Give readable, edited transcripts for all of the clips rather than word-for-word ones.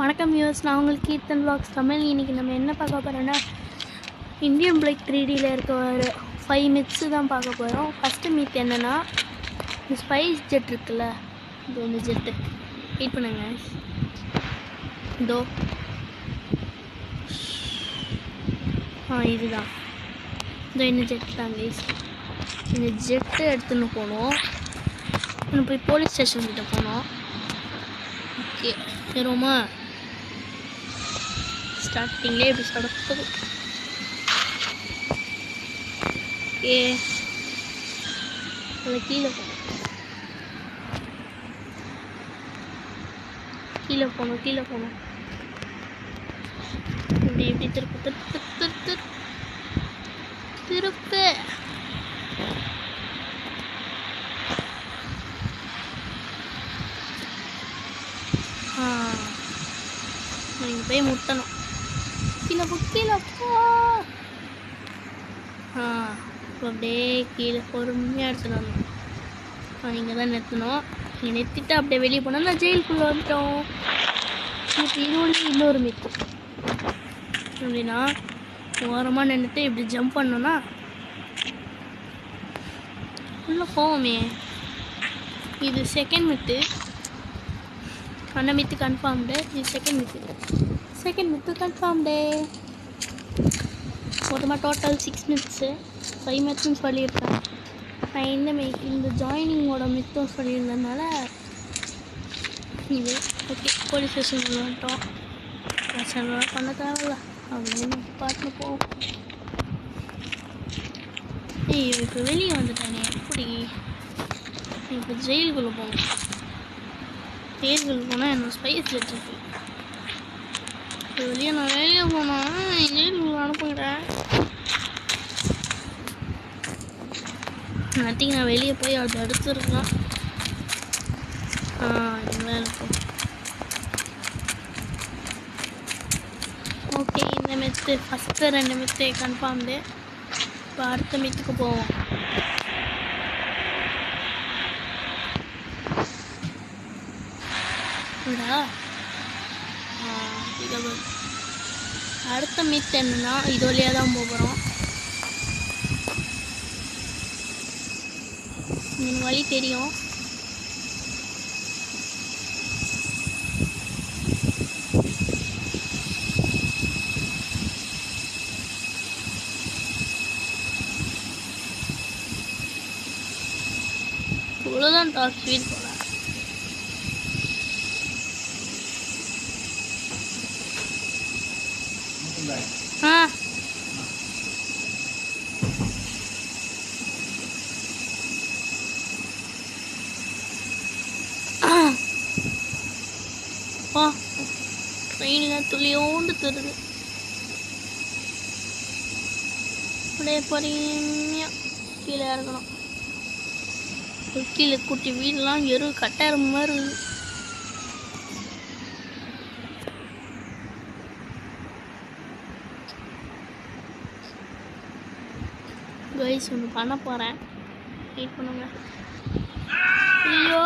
வணக்கம் வியூவர்ஸ், நான் உங்களுக்கு கீர்த்தன் vlogs தமிழ். இன்றைக்கி நம்ம என்ன பார்க்க போகிறோன்னா, இந்தியன் பிளேக் 3Dயில் இருக்க ஒரு 5 மித்ஸு தான் பார்க்க போகிறோம். ஃபஸ்ட்டு மித் என்னென்னா, இந்த ஸ்பைஸ் ஜெட் இருக்குல்ல, இது ஒன்று ஜெட்டு வெயிட் பண்ணுங்க. இதோ இதுதான் இந்த ஜெட் தான் கைஸ். இந்த ஜெட்டு எடுத்துன்னு போனோம். நம்ம போய் போலீஸ் ஸ்டேஷன் கிட்ட போனோம். ஓகே ஏறுவோமா? ஸ்டார்டிங்லேயே இப்படி நடக்குது. ஓகே அதில் கீழே போகணும். இப்படி திருப்பு நீங்கள் போய் முட்டணும். கீழே போ. அப்படியே கீழே பொறுமையாக எடுத்துகிட்டு வரணும். இங்கே தான் நிறுத்தணும். இங்கே நிறுத்திட்டு அப்படியே வெளியே போனால் நான் ஜெயிலுக்குள்ளே வந்துட்டோம். இதோட இன்னொரு மித்து அப்படின்னா, ஓரமாக நின்றுட்டு இப்படி ஜம்ப் பண்ணோன்னா உள்ளே போவோமே. இது செகண்ட் மித்து. அந்த மித்து கன்ஃபார்ம்டு. இது செகண்ட் மித்து கன்ஃபார்ம்டு. மொத்தமாக டோட்டல் 6 மித்ஸு. 5 மித்ஸுன்னு சொல்லியிருக்கேன். நான் இந்த ஜாயினிங்கோட மித்தும் சொல்லியிருந்ததுனால இது ஓகே. போலீஸ் ஸ்டேஷன் வந்துட்டோம். பிரச்சனை பண்ண தேவையில்ல அப்படின்னு பார்த்து போவோம். இப்போ வெளியே வந்துட்டானே, எப்படி இப்போ ஜெயிலுக்குள்ளே போவோம். ஜெயிலுக்குள்ளே போனால் என்ன ஸ்பைஸ் ஜெட் இருக்கு. நான் வெளியே போனேன். ஜெயிலுக்குள்ளே அனுப்புகிறேன். நத்திங். நான் வெளியே போய் அதை எடுத்துருக்கலாம். இதெல்லாம் இருக்கும். ஓகே, இந்த மெத்து ஃபஸ்ட்டு 2 மித்து கன்ஃபார்ம்டு. இப்போ அடுத்த மித்துக்கு போவோம். அடுத்த மித் என்னன்னா, இது வழியாக தான் போகிறோம். எனக்கு வழி தெரியும். இவ்வளோதான் டாப் ஸ்பீட் போல. ட்ரெயினில் துளியோண்டு தருது. அப்படியே பொறுமையாக கீழே இறக்கணும். கீழே குட்டி வீடெலாம் கட்டாயிர மாதிரி இருக்குது. கைஸ் ஒன்று பண்ண போகிறேன், வெயிட் பண்ணுங்க. ஐயோ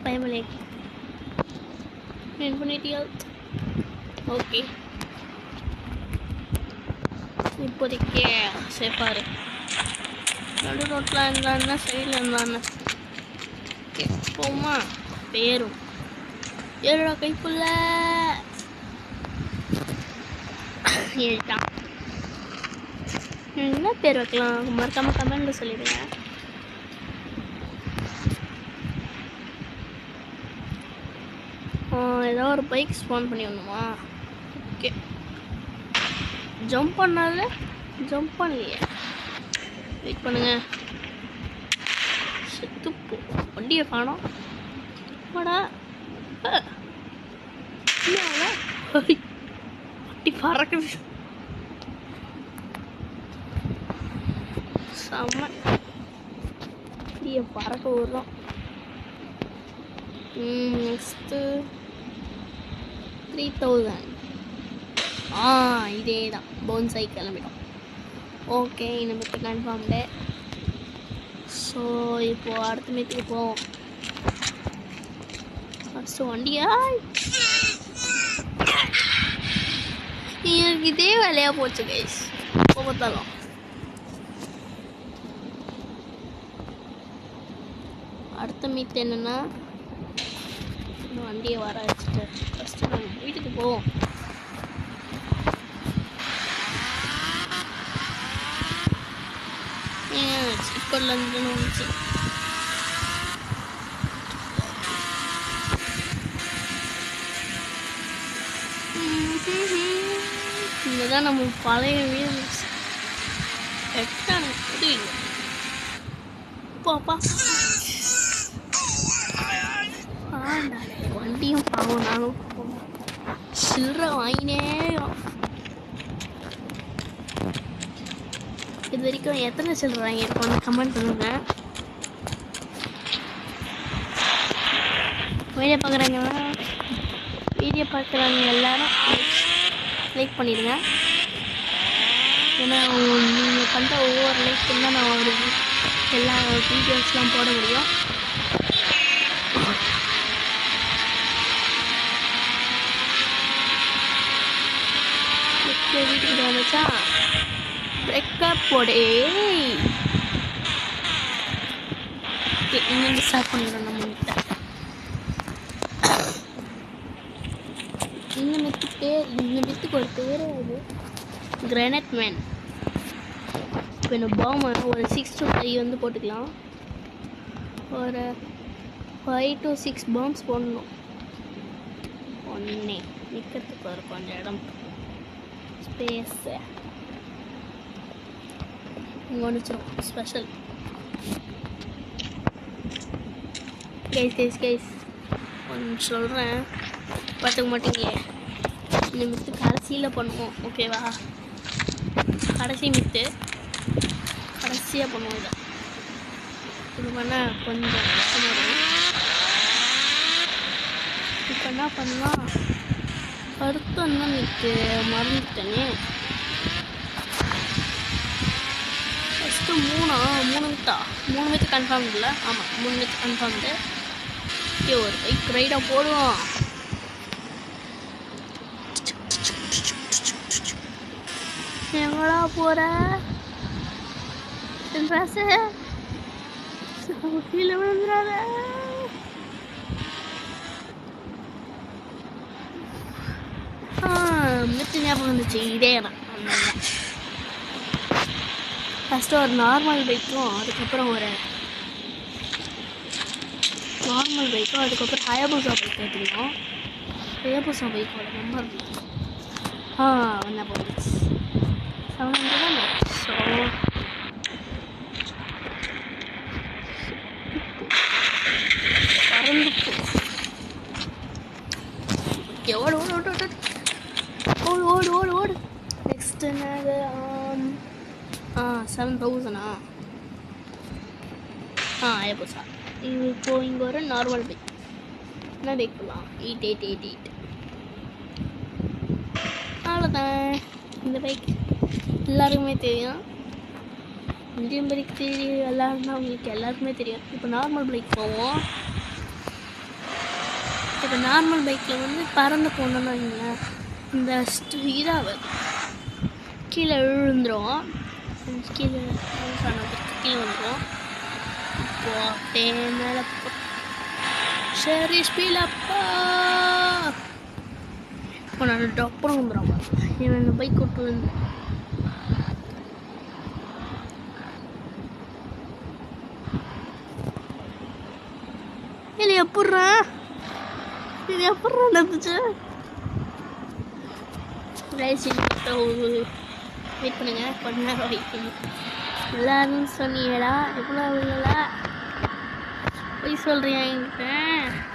பயமலே பண்ணிட்டியா? ஓகே, இப்போதைக்கு சேஃபாக இருக்கு. நடு ரோட்டில் இருந்தான்னா சைடில் இருந்தான்னு ஓகே போமா. பேரும் ஏறோட கைக்குள்ள ஏறிட்டான். என்ன பேர் வைக்கலாம் மறக்காம கமெண்ட்ல சொல்லிடுங்க. ஏதோ ஒரு பைக் ஸ்பான் பண்ணி வந்தோமா? ஓகே, ஜம்ப் பண்ணலையே. வெயிட் பண்ணுங்க. செத்துப்போ, வண்டியை காணோம். வாடா வண்டி பறக்குது. செம்ம வண்டியை பறக்க விடுறோம். நெக்ஸ்ட்டு 3000. இதே தான் போன்சாய் கிளம்பிடும். ஓகே, நமக்கு கன்ஃபார்ம்டு. ஸோ இப்போ அடுத்த மீட்டுக்கு போவோம். ஃபஸ்ட்டு வண்டியா எனக்கு இதே வேலையாக போச்சு கைஸ். பார்த்தாலும் அடுத்த மீட் என்னென்னா வண்டியை வர வச்சுட்டு ஃபஸ்ட்டு நாங்கள் வீட்டுக்கு போவோம். இப்போலேருந்து வந்துச்சு. இதுதான் நம்ம பழைய வீடு. எட்டான புரியுங்க பாப்பா. வண்டியும் பாவம் நானும் சில்லற வாங்கினே. இது வரைக்கும் எத்தனை சில்லற வாங்கியிருக்கோன்னு கமெண்ட் பண்ணுங்க. வீடியோ பார்க்குறவங்க எல்லாரும் லைக் பண்ணிடுங்க. ஏன்னா நீங்கள் பண்ணுற ஒவ்வொரு லைக் தான் நான் ஒரு எல்லா வீடியோஸ்லாம் போட முடியும். வீட்டுக்கிட்ட வந்துச்சா பிரேக்கப் போடே. இங்கே ஸ்டார்ட் பண்ணிடுறோம். நம்ம கிட்ட இந்த மெத்துக்கு ஒரு பேர் அது கிரானைட் மேன். இப்போ இந்த பாம்பு ஒரு 6 to 5 வந்து போட்டுக்கலாம். ஒரு 5 to 6 பாம்ஸ் போடணும். ஒன்றே நிற்கிறதுக்கு ஒரு கொஞ்சம் இடம் ஸ்பேஸு இங்கே வந்துச்சிடும். ஸ்பெஷல் கைஸ் ஒன்று சொல்கிறேன், பார்த்துக்க மாட்டீங்க. இந்த மித்து கடைசியில் பண்ணுவோம், ஓகேவா? கடைசி மித்து கடைசியாக பண்ணுவோம். இது பண்ணால் கொஞ்சம் கஷ்டமாக இருக்கும். இப்போ என்ன பண்ணலாம், அர்த்தம் தான் மித்து மறந்துட்டேனே. ஃபஸ்ட்டு 3 மித்தா? 3 மித்து கன்ஃபார்ம் இல்லை. ஆமாம், 3 மித்து கன்ஃபார்ம்டு. ஓகே, ஒரு பைக் ரைடாக போடுவோம். எங்கடா போற கீழே விழுந்துடாத. மித்து ஞாபகம் வந்துச்சு. இதே தான் ஃபஸ்ட்டு ஒரு நார்மல் பைக்கும், அதுக்கப்புறம் அதுக்கப்புறம் ஹயாபுசா பைக் எடுத்துக்கணும். ஹயாபுசா பைக்கோட நம்பர் என்ன போச்சு 700 தானே. ஸோ பறந்து ஓடு ஓடு ஓடு ஓடு ஓடு ஓடு ஓடு. நெக்ஸ்ட் என்னது? 7000 ஹயாபுசா. இப்போ இங்கே ஒரு நார்மல் பைக். என்ன பைக் போகலாம்? 8888. அவ்வளோதான். இந்த பைக் எல்லாருக்குமே தெரியும். இந்தியன் பைக் தெரியும் எல்லாருன்னா உங்களுக்கு எல்லாருக்குமே தெரியும். இப்போ நார்மல் பைக் போவோம். இப்போ நார்மல் பைக்கில் வந்து பறந்து போனோம்னா இந்த இதாக கீழே விழுந்துடும். கீழே வந்துடும். இப்போ அப்படியே மேலே சரி ஸ்பீலப்பா. இப்போ நான் டப்புறம் வந்துடும். இந்த பைக் விட்டு வந்து இது எப்பட்றா நடந்துச்சு? வெயிட் பண்ணுங்க, கொஞ்ச நேரம் வெயிட் பண்ணி. எல்லாரும் சொன்னீங்களா எவ்வளோ இல்லை போய் சொல்கிறீங்க என்கிட்ட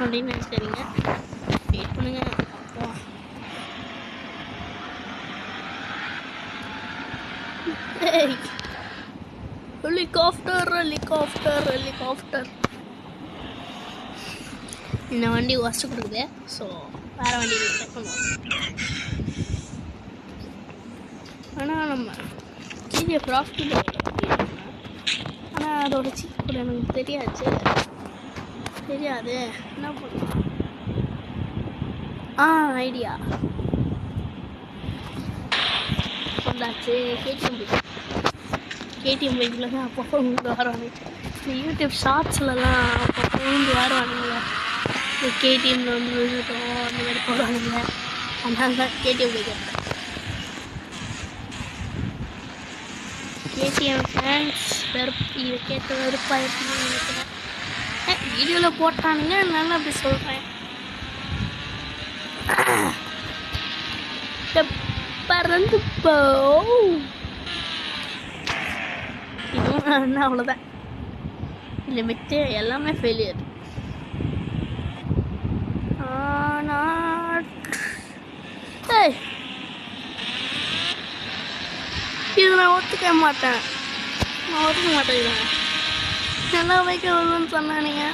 அப்படின்னு நினச்சிக்கிறீங்க. வெயிட் பண்ணுங்க. ஹெலிகாப்டர் இந்த வண்டி ஒஸ்ட் கொடுக்குது. ஸோ வேறு வண்டி ட்ரை பண்ணுவோம். ஆனால் நம்ம கீழே ப்ராஃபிட் ஆனால் அதோட சீட் கூட எனக்கு தெரியாது என்ன பண்ணலாம். ஐடியா சொல்லாச்சு. கேடிஎம் பைக்கில் தான் அப்பப்போ உண்டு வருவாங்க. இந்த யூடியூப் ஷார்ட்ஸ்லலாம் அப்பப்போ உண்டு வருவானுங்க. இந்த கேடிஎம்மில் வந்து விழுந்துட்டோம் அந்த மாதிரி போடுவானுங்க. அதனால தான் கேடிஎம் பைக் எடுத்தேன். கேடிஎம் ஃபேன்ஸ் இதை கேட்ட வெறுப்பாக இருக்குன்னு நினைக்கிறேன். வீடியோவில் போட்டானுங்க அதனால அப்படி சொல்கிறேன். பறந்து போ. இதுவும் அவ்வளோதான். இல்லை மிட்டு எல்லாமே ஃபெயிலியர். இது நான் ஒத்துக்க மாட்டேன். இதுங்க நல்லா வைக்க வருதுன்னு சொன்னானுங்க.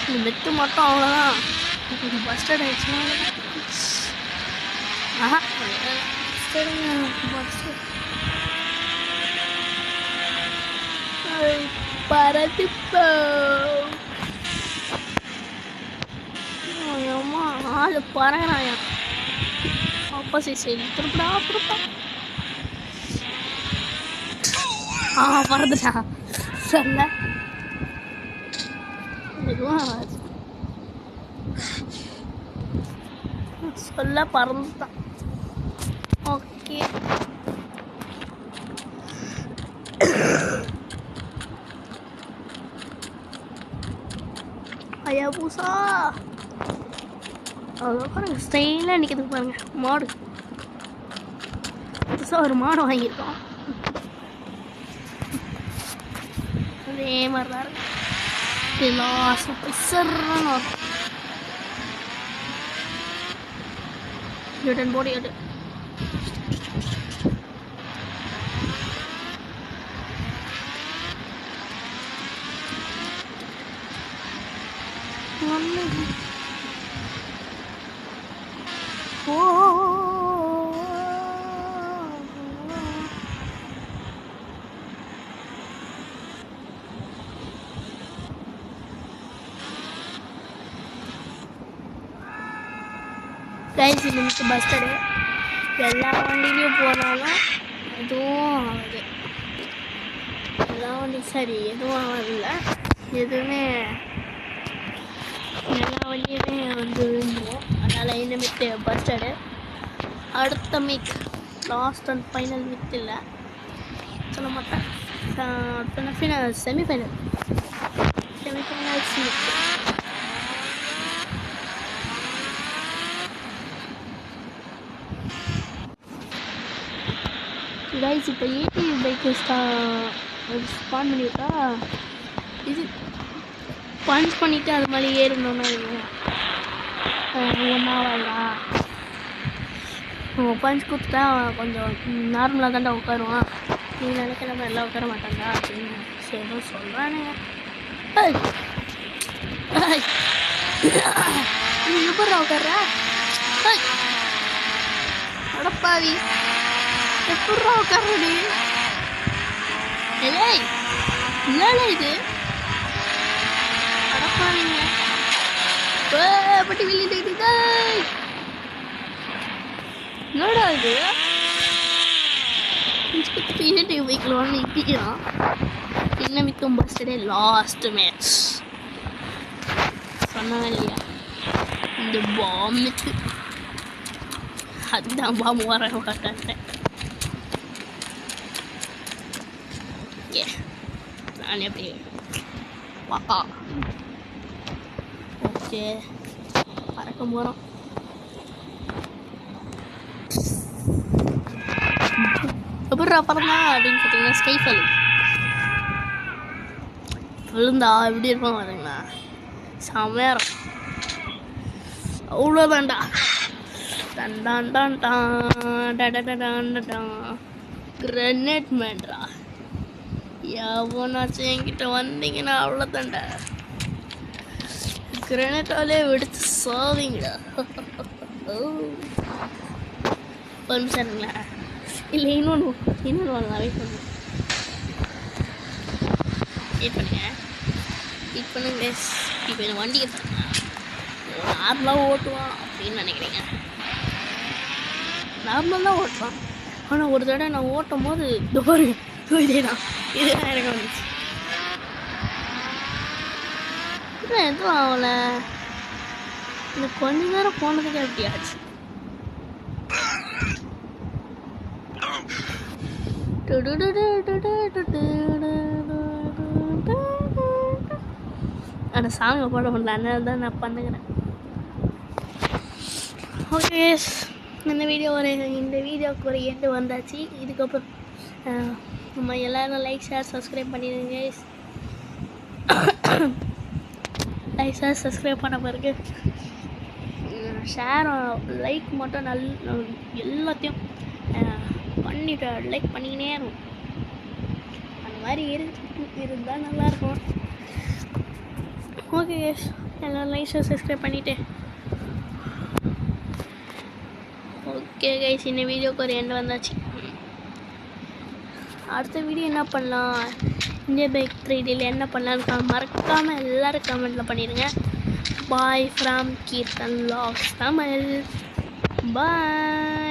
இந்த மெத்து மட்டும் அவ்வளோதான். பஸ்டட் ஆயிடுச்சுன்னா பறந்துப்போ. ஆளு பறகுறாயா ஆப்போசிட் சைடு திருப்படா. பறந்துட்டா சொல்ல சொல்ல பறந்துட்டான். ஓகே ஐயா பூசா அவ்வளோ பாருங்க ஸ்டைலாக நிற்கிறது பாருங்க. மாடு புதுசாக ஒரு மாடு வாங்கியிருக்கோம். அதே மாதிரி தான் இருக்கு. லாஸ்ட் சர்றன்னு யூட்டன் போடி எடு. கைஸ் இன்னைக்கு பஸ் கடை எல்லா வண்டிலையும் போனாலும் எதுவும் ஆகுது. எல்லா வண்டி சரி எதுவும் ஆகல. எதுவுமே எல்லா வண்டியுமே வந்து விழுந்துடும். அதனால் இனிமேட்டு பஸ் ஸ்டாண்டு அடுத்த meet last and final meet இல்லை சொல்ல மாட்டேன். Semi-finals meet. கைஸ் இப்போ ஏடிவி பைக்கு ஸ்பான் பண்ணிவிட்டா இது பஞ்ச் பண்ணிவிட்டு அது மாதிரி ஏறணும்னா ஒன்றாவா பஞ்ச் கொடுத்துட்டா கொஞ்சம் நார்மலாக தாண்டா உட்காருவான். நீ நினைக்கிற மாதிரி எல்லாம் உட்கார மாட்டாண்டா அப்படின்னு சரி சொல்கிறானுங்க. நீ எப்படி உட்கார்ற அடப்பாவி எப்படா உட்கார்றடி? ஏய் என்னடா இது அடப்பாவிங்க பட்டி வெளியே என்னடா இது ஏடிவி பைக்கில் வந்து இப்படிக்கிறான். இன்னமிக்கும் பஸ் டே லாஸ்ட் மேட்ச் சொன்னாங்க இல்லையா இந்த பாம்புக்கு அதுதான் பாம்பு வர மாட்டேன். நான் எப்படி வா ஓகே பறக்க போகிறோம். எப்படா பறந்தா அப்படின்னு பார்த்தீங்கன்னா ஸ்கைஃபல் விழுந்தா எப்படி இருக்கும் பார்த்தீங்களா செமையாக இருக்கும். அவ்வளோதான்டா don don don don grenade மேன்டா. எவனாச்சும் என்கிட்ட வந்தீங்கன்னா அவ்வளோதான்டா கிரனேட்டாலே வெடிச்சு சாவீங்கடா. ஒரு நிமிஷம் இல்லை இன்னொன்று நான் வெயிட் பண்ணுவேன். வெயிட் பண்ணுங்க கைஸ். இப்போ இந்த வண்டி நார்மலாக ஓட்டுவான் அப்படின்னு நினைக்கிறீங்க. நார்மலாக தான் ஓட்டுவான். ஆனால் ஒரு தடவை நான் ஓட்டும் போது இதேதான் எனக்கு வந்துச்சு. இல்லை எதுவும் ஆகலை. இந்த கொஞ்ச நேரம் போனதுக்கு எப்படி ஆச்சு? அந்த சாங்கை போட முடியல, அதனால தான் நான் பண்ணுகிறேன். ஓகே, இந்த வீடியோவுக்கு ஒரு எண்டு வந்தாச்சு. இதுக்கப்புறம் நம்ம எல்லோரும் லைக் ஷேர் சப்ஸ்கிரைப் பண்ணிடுங்க. லைக் ஷேர் சப்ஸ்கிரைப் பண்ண பிறகு ஷேர் லைக் மட்டும் எல்லாத்தையும் பண்ணிவிட்டு லைக் பண்ணிக்கினே இருக்கும். அந்த மாதிரி இருந்தால் நல்லாயிருக்கும். ஓகே கைஸ், எல்லோரும் லைக் ஷேர் சப்ஸ்கிரைப் பண்ணிவிட்டு ஓகே கைஸ், இந்த வீடியோக்கு ஒரு எண்டு வந்தாச்சு. அடுத்த வீடியோ என்ன பண்ணலாம், இந்தியா பைக் 3Dயில் என்ன பண்ணலான்னு மறக்காமல் எல்லோரும் கமெண்ட்டில் பண்ணிடுங்க. Bye from kirtan vlogs Tamil. Bye.